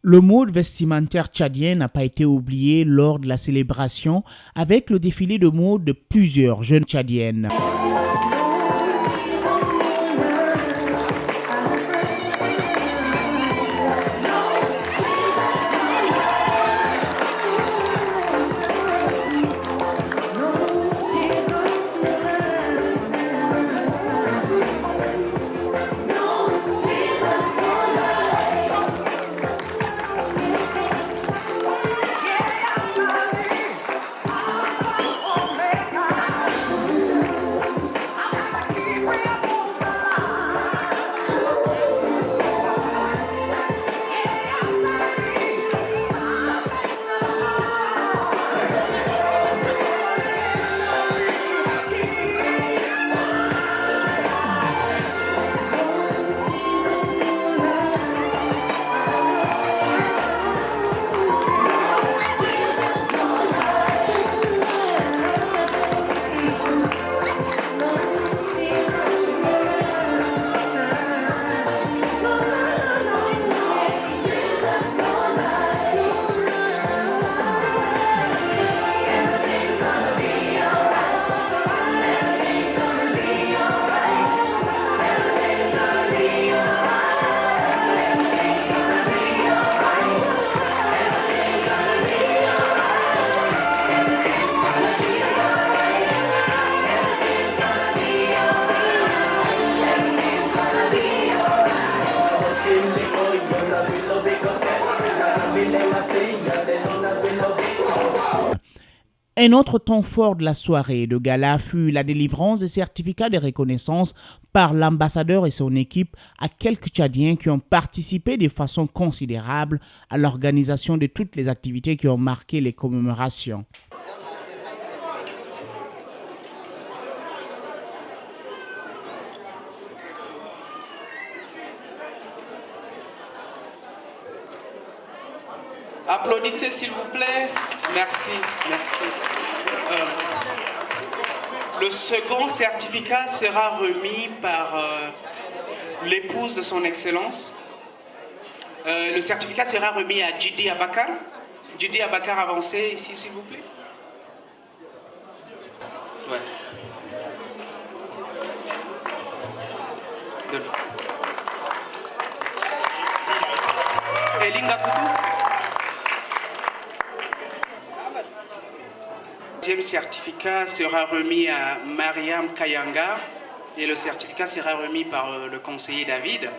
Le mode vestimentaire tchadien n'a pas été oublié lors de la célébration avec le défilé de mode de plusieurs jeunes tchadiennes. Un autre temps fort de la soirée de gala fut la délivrance des certificats de reconnaissance par l'ambassadeur et son équipe à quelques Tchadiens qui ont participé de façon considérable à l'organisation de toutes les activités qui ont marqué les commémorations. Applaudissez s'il vous plaît. Merci, merci. Le second certificat sera remis par l'épouse de son Excellence. Le certificat sera remis à Djidi Abakar. Djidi Abakar, avancez ici s'il vous plaît. Ouais. Elinga Koutou. Le deuxième certificat sera remis à Mariam Kayanga et le certificat sera remis par le conseiller David.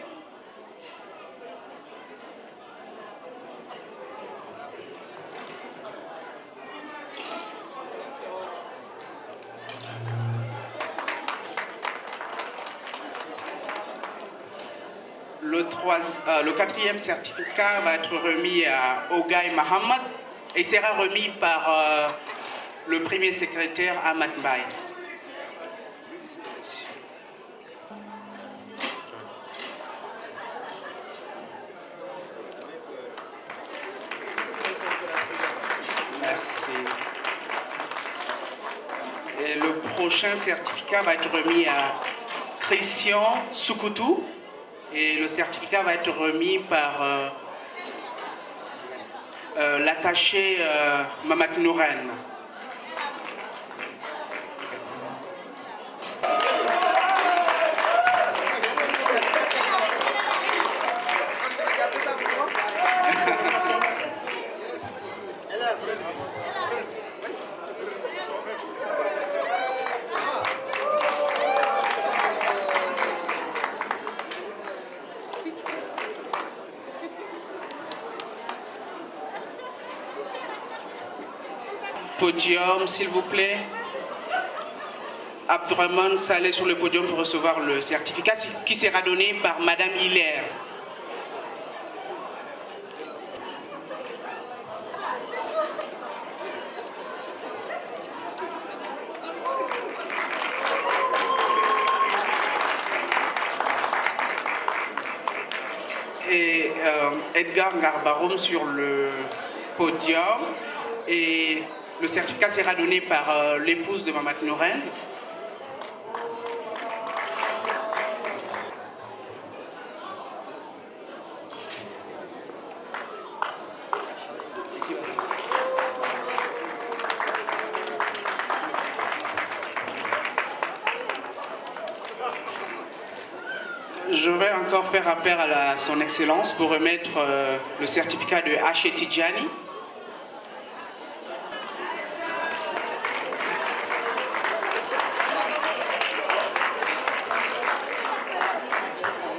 Le quatrième certificat va être remis à Ogay Mohamed et sera remis par le premier secrétaire Ahmad Baye. Merci. Et le prochain certificat va être remis à Christian Soukoutou et le certificat va être remis par l'attaché Mamad Nouren. Podium, s'il vous plaît. Abdurrahman Saleh sur le podium pour recevoir le certificat qui sera donné par Madame Hilaire. Et Edgar Garbaroum sur le podium. Et le certificat sera donné par l'épouse de Mamad Nouren. encore faire appel à son Excellence pour remettre le certificat de H. Tidjani.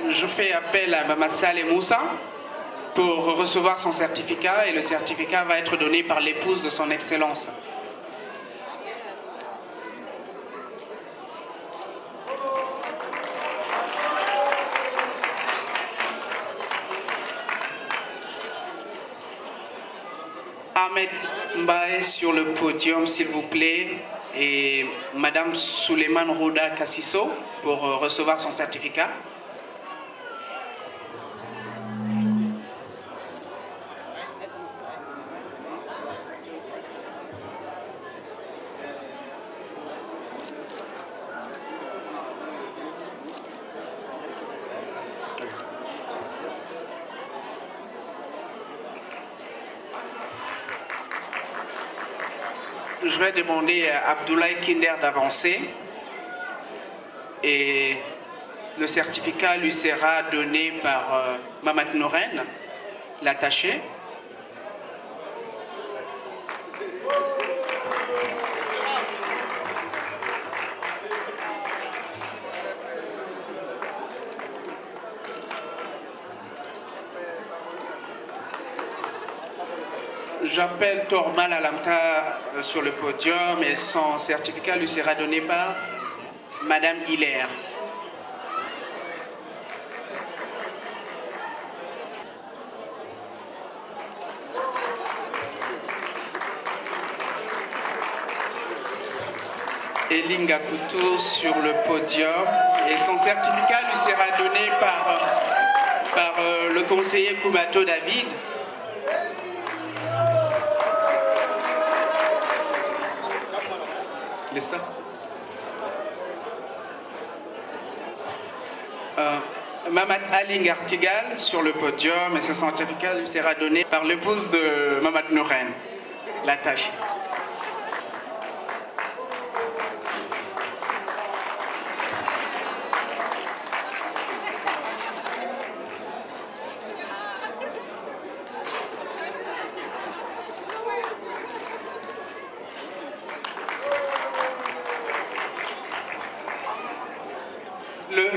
Je fais appel à Mama Saleh Moussa pour recevoir son certificat et le certificat va être donné par l'épouse de son Excellence. Ahmed Mbaye sur le podium, s'il vous plaît, et Madame Souleymane Rouda Kassisso pour recevoir son certificat. Je vais demander à Abdoulaye Kinder d'avancer et le certificat lui sera donné par Mamad Nouren, l'attaché. J'appelle Tormal Alamta sur le podium et son certificat lui sera donné par Madame Hilaire. Elinga Couture sur le podium et son certificat lui sera donné par le conseiller Koumato David. Ça. Mamad Ali Ngartigal sur le podium et ce certificat lui sera donné par l'épouse de Mamad Nouren, l'attaché.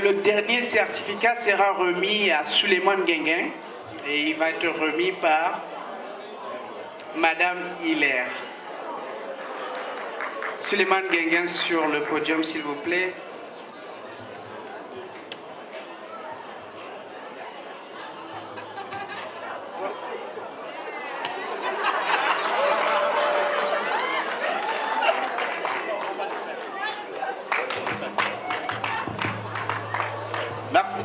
Le dernier certificat sera remis à Souleymane Guenguin et il va être remis par Madame Hilaire. Souleymane Guenguin sur le podium, s'il vous plaît. Merci.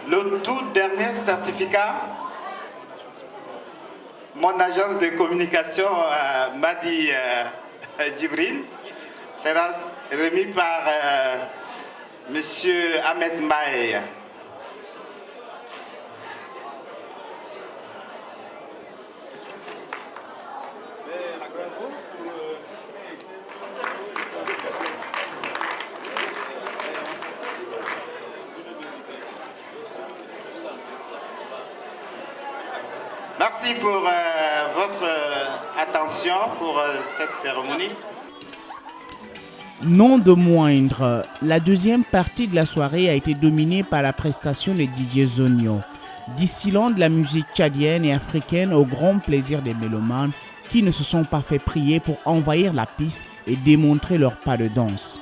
Le tout dernier certificat, mon agence de communication m'a dit Djibril, sera remis par Monsieur Ahmed Mbaye. Merci pour votre attention pour cette cérémonie. Non de moindre, la deuxième partie de la soirée a été dominée par la prestation de DJ Zonio, distillant de la musique tchadienne et africaine au grand plaisir des mélomanes qui ne se sont pas fait prier pour envahir la piste et démontrer leur pas de danse.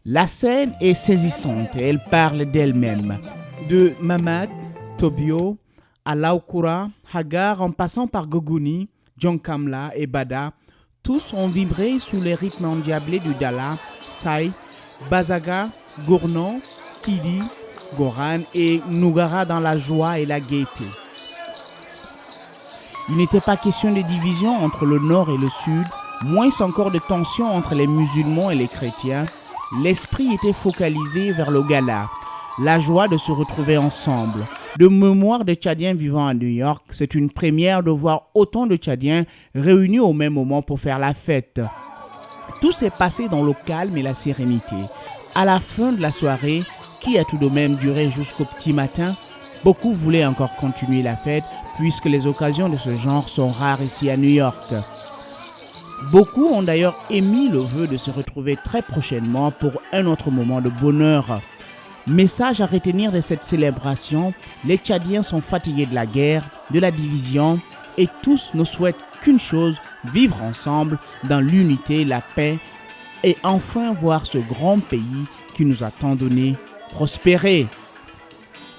La scène est saisissante et elle parle d'elle-même. De Mamad, Tobio, à Laukura, Hagar en passant par Goguni, John Kamla et Bada, tous ont vibré sous les rythmes endiablés du Dala, Sai, Bazaga, Gournon, Kidi, Goran et Nougara dans la joie et la gaieté. Il n'était pas question de division entre le nord et le sud, moins encore de tension entre les musulmans et les chrétiens. L'esprit était focalisé vers le gala, la joie de se retrouver ensemble. De mémoire de Tchadiens vivant à New York, c'est une première de voir autant de Tchadiens réunis au même moment pour faire la fête. Tout s'est passé dans le calme et la sérénité. À la fin de la soirée, qui a tout de même duré jusqu'au petit matin, beaucoup voulaient encore continuer la fête puisque les occasions de ce genre sont rares ici à New York. Beaucoup ont d'ailleurs émis le vœu de se retrouver très prochainement pour un autre moment de bonheur. Message à retenir de cette célébration, les Tchadiens sont fatigués de la guerre, de la division et tous ne souhaitent qu'une chose, vivre ensemble dans l'unité, la paix et enfin voir ce grand pays qui nous a tant donné prospérer.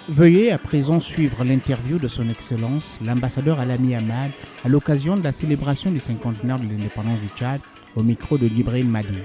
Veuillez à présent suivre l'interview de son Excellence, l'ambassadeur Alami Hamad, à l'occasion de la célébration du 50e de l'indépendance du Tchad, au micro de Djibril Madi.